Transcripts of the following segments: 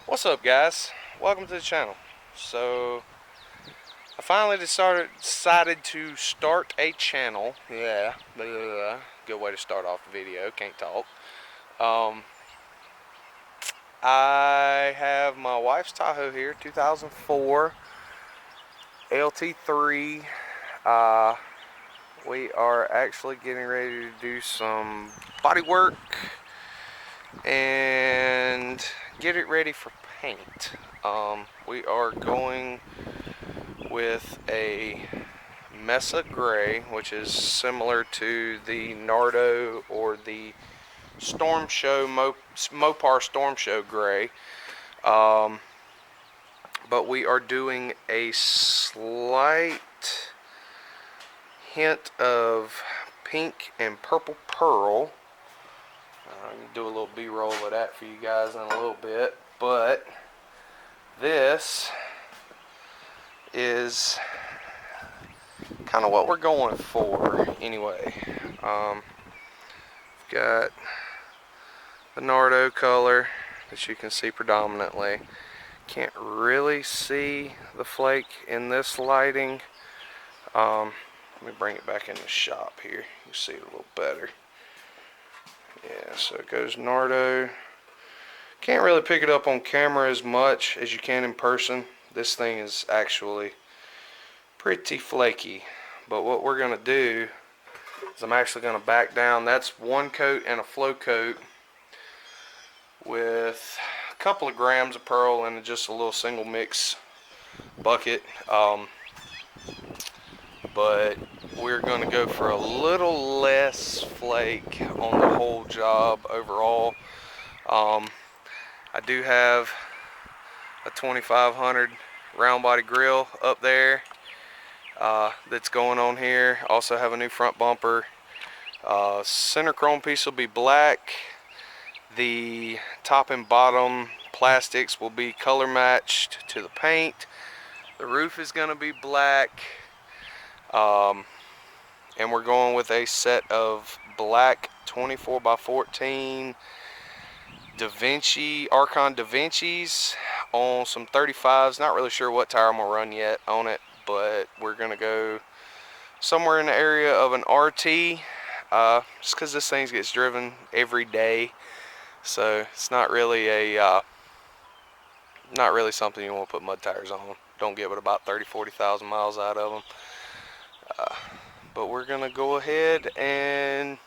What's up, guys? Welcome to the channel. So I finally decided to start a channel. Yeah, good way to start off the video. Can't talk. I have my wife's Tahoe here, 2004 LT3. We are actually getting ready to do some body work and get it ready for paint. We are going with a Mesa Gray, which is similar to the Nardo or the Storm Show Mopar Storm Show Gray. But we are doing a slight hint of pink and purple pearl. I'm going to do a little B-roll of that for you guys in a little bit, but this is kind of what we're going for anyway. Got the Nardo color that you can see predominantly. Can't really see the flake in this lighting. Let me bring it back in the shop here. You can see it a little better. Yeah, so it goes Nardo. Can't really pick it up on camera as much as you can in person. This thing is actually pretty flaky. But what we're going to do is I'm actually going to back down. That's one coat and a flow coat with a couple of grams of pearl in just a little single mix bucket. But we're going to go for a little less flake on the whole job overall. I do have a 2500 round body grill up there that's going on here. Also have a new front bumper. Center chrome piece will be black. The top and bottom plastics will be color matched to the paint. The roof is going to be black. And we're going with a set of black 24x14 Archon Da Vinci's on some 35s. Not really sure what tire I'm going to run yet on it, but we're going to go somewhere in the area of an RT, just because this thing gets driven every day. So it's not really something you want to put mud tires on. Don't get but about 30-40,000 miles out of them. But we're gonna go ahead and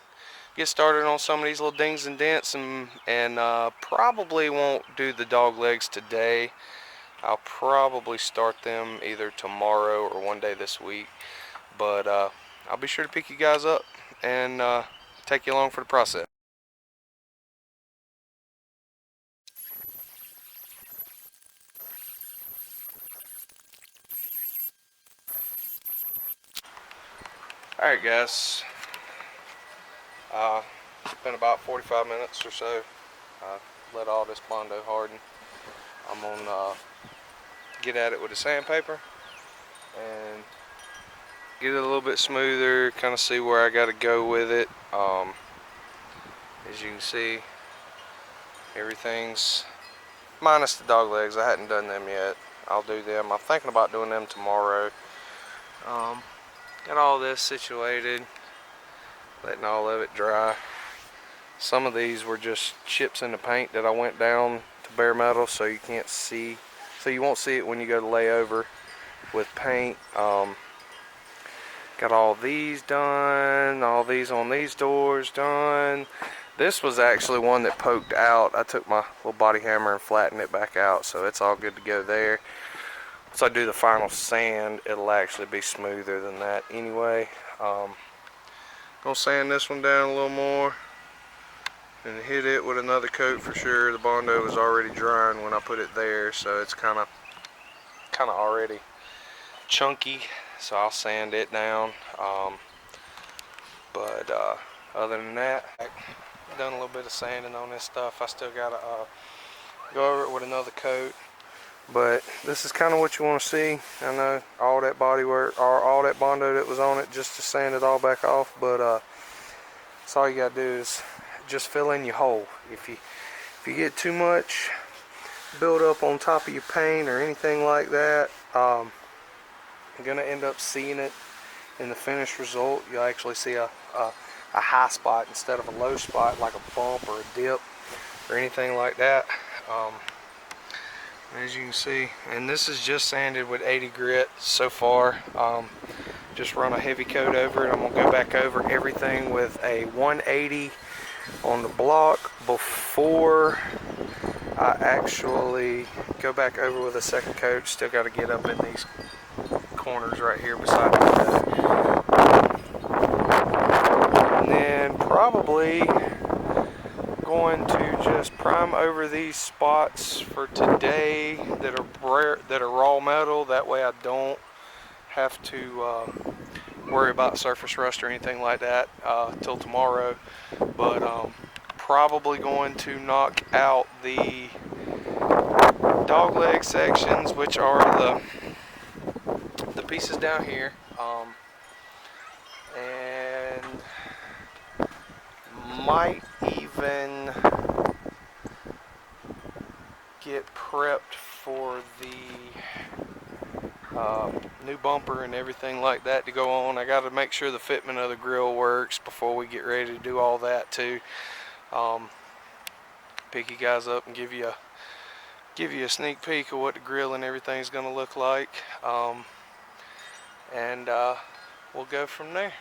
get started on some of these little dings and dents, and probably won't do the dog legs today. I'll probably start them either tomorrow or one day this week. But I'll be sure to pick you guys up and take you along for the process. Alright guys, it's been about 45 minutes or so. Let all this Bondo harden. I'm gonna get at it with a sandpaper and get it a little bit smoother, kind of see where I got to go with it. As you can see, everything's minus the dog legs. I hadn't done them yet. I'll do them. I'm thinking about doing them tomorrow. Got all this situated, letting all of it dry. Some of these were just chips in the paint that I went down to bare metal, so you can't see, so you won't see it when you go to lay over with paint. Got all these done, all these on these doors done. This was actually one that poked out. I took my little body hammer and flattened it back out, so it's all good to go there. Once I do the final sand, it'll actually be smoother than that anyway. Gonna sand this one down a little more and hit it with another coat for sure. The Bondo was already drying when I put it there, so it's kind of already chunky, so I'll sand it down. But other than that, I've done a little bit of sanding on this stuff. I still gotta go over it with another coat. But this is kind of what you want to see. I know all that body work, or all that Bondo that was on it, just to sand it all back off. But that's all you gotta do is just fill in your hole. If you get too much build up on top of your paint or anything like that. You're going to end up seeing it in the finished result. You'll actually see a high spot instead of a low spot, like a bump or a dip or anything like that. As you can see, and this is just sanded with 80 grit so far. Just run a heavy coat over it. I'm going to go back over everything with a 180 on the block before I actually go back over with a second coat. Still got to get up in these corners right here beside the and then probably going to just prime over these spots for today that are raw metal. That way I don't have to worry about surface rust or anything like that till tomorrow. But probably going to knock out the dog leg sections, which are the pieces down here, and might even get prepped for the new bumper and everything like that to go on. I got to make sure the fitment of the grill works before we get ready to do all that too. Pick you guys up and give you a sneak peek of what the grill and everything's going to look like, and we'll go from there.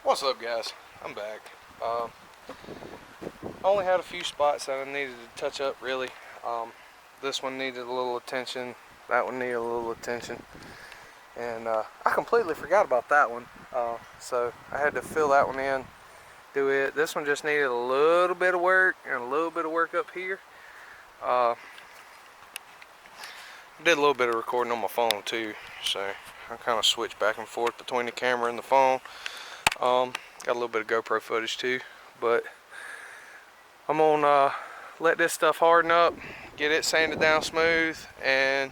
What's up, guys? I'm back. I only had a few spots that I needed to touch up, really. This one needed a little attention. That one needed a little attention. And I completely forgot about that one. So I had to fill that one in, do it. This one just needed a little bit of work and a little bit of work up here. Did a little bit of recording on my phone too, so I kind of switched back and forth between the camera and the phone. Got a little bit of GoPro footage too, but I'm gonna let this stuff harden up, get it sanded down smooth, and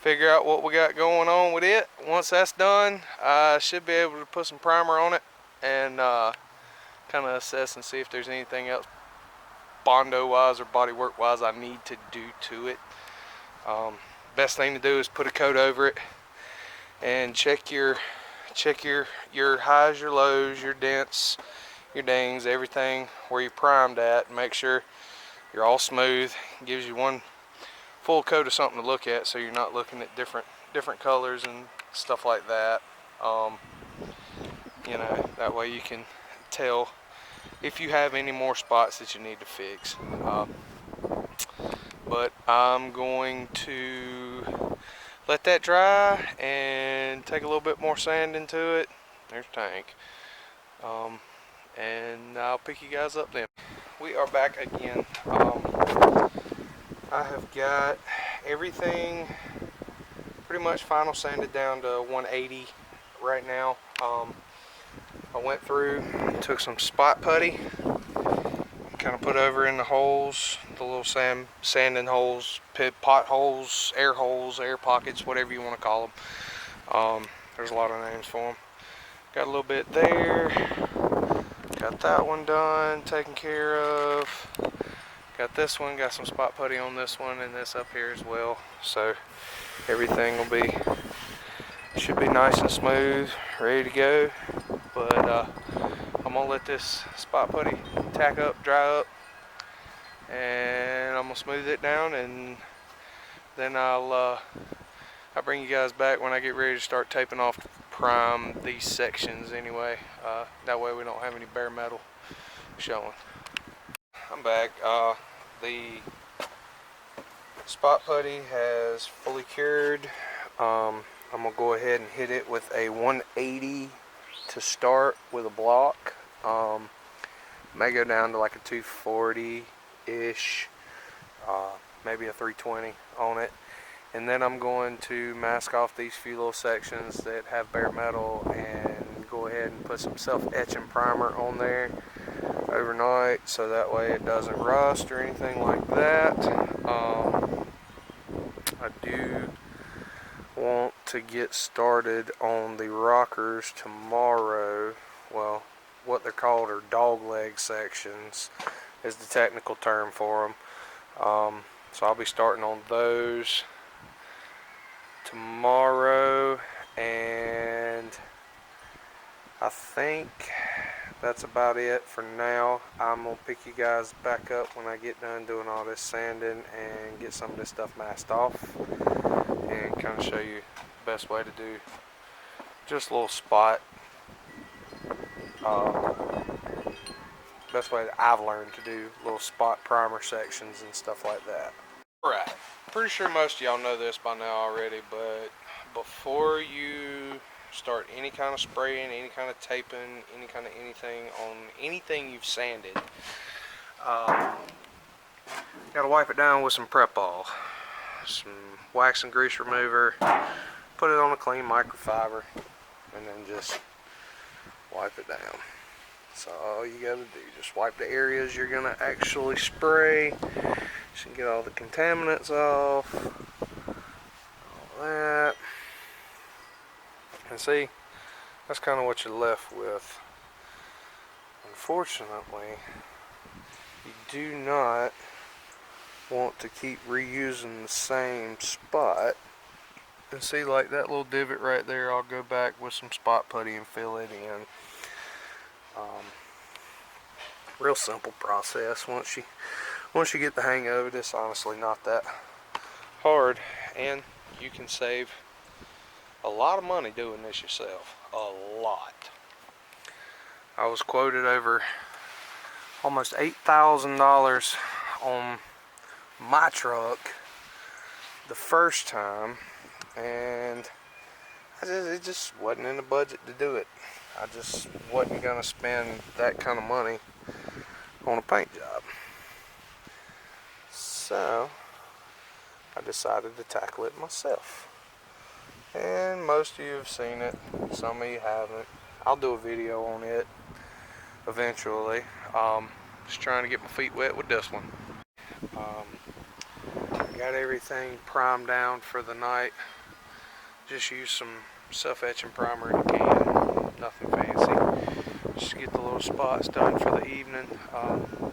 figure out what we got going on with it. Once that's done, I should be able to put some primer on it and kind of assess and see if there's anything else Bondo wise or bodywork wise I need to do to it. Best thing to do is put a coat over it and check your highs, your lows, your dents, your dings, everything where you primed at, and make sure you're all smooth. It gives you one full coat of something to look at, so you're not looking at different colors and stuff like that. You know, that way you can tell if you have any more spots that you need to fix. But I'm going to let that dry and take a little bit more sand into it. There's tank. And I'll pick you guys up then. We are back again. I have got everything pretty much final sanded down to 180 right now. I went through, took some spot putty, kind of put over in the holes, the little sanding holes, potholes, air pockets, whatever you want to call them. There's a lot of names for them. Got a little bit there. Got that one done, taken care of. Got this one, got some spot putty on this one and this up here as well. So everything should be nice and smooth, ready to go. But I'm gonna let this spot putty tack up, dry up, and I'm gonna smooth it down, and then I'll bring you guys back when I get ready to start taping off to prime these sections anyway. That way we don't have any bare metal showing. I'm back. The spot putty has fully cured. I'm gonna go ahead and hit it with a 180 to start with a block. May go down to like a 240-ish, maybe a 320 on it. And then I'm going to mask off these few little sections that have bare metal and go ahead and put some self-etching primer on there overnight, so that way it doesn't rust or anything like that. I do want to get started on the rockers tomorrow. Well, what they're called are dog leg sections is the technical term for them. So I'll be starting on those tomorrow, and I think that's about it for now. I'm gonna pick you guys back up when I get done doing all this sanding and get some of this stuff masked off, and kind of show you the best way to do just a little spot. Best way that I've learned to do little spot primer sections and stuff like that. Alright, pretty sure most of y'all know this by now already, but before you start any kind of spraying, any kind of taping, any kind of anything on anything you've sanded, gotta wipe it down with some Prep-All, some wax and grease remover, put it on a clean microfiber, and then just wipe it down. So all you gotta do, just wipe the areas you're gonna actually spray, so you can get all the contaminants off, all that. And see, that's kind of what you're left with. Unfortunately, you do not want to keep reusing the same spot. And see, like that little divot right there, I'll go back with some spot putty and fill it in. Real simple process. Once you get the hang of it, it's honestly not that hard, and you can save a lot of money doing this yourself. A lot. I was quoted over almost $8,000 on my truck the first time, and it just wasn't in the budget to do it. I just wasn't gonna spend that kind of money on a paint job. So I decided to tackle it myself. And most of you have seen it, some of you haven't. I'll do a video on it eventually. Just trying to get my feet wet with this one. Got everything primed down for the night. Just use some self-etching primer in a can, nothing fancy. Just get the little spots done for the evening,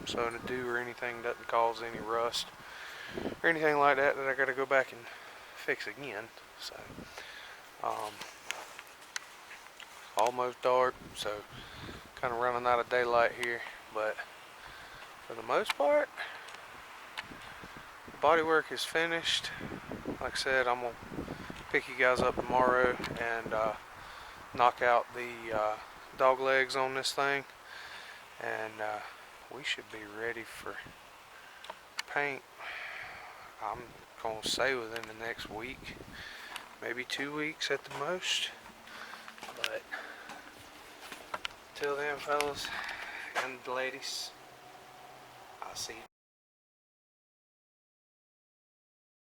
so the dew or anything doesn't cause any rust or anything like that I gotta go back and fix again. So almost dark, so kind of running out of daylight here, but for the most part the body work is finished. Like I said, I'm gonna pick you guys up tomorrow and knock out the dog legs on this thing, and we should be ready for paint. I'm gonna say within the next week, maybe 2 weeks at the most. But till then, fellas and ladies, I'll see you.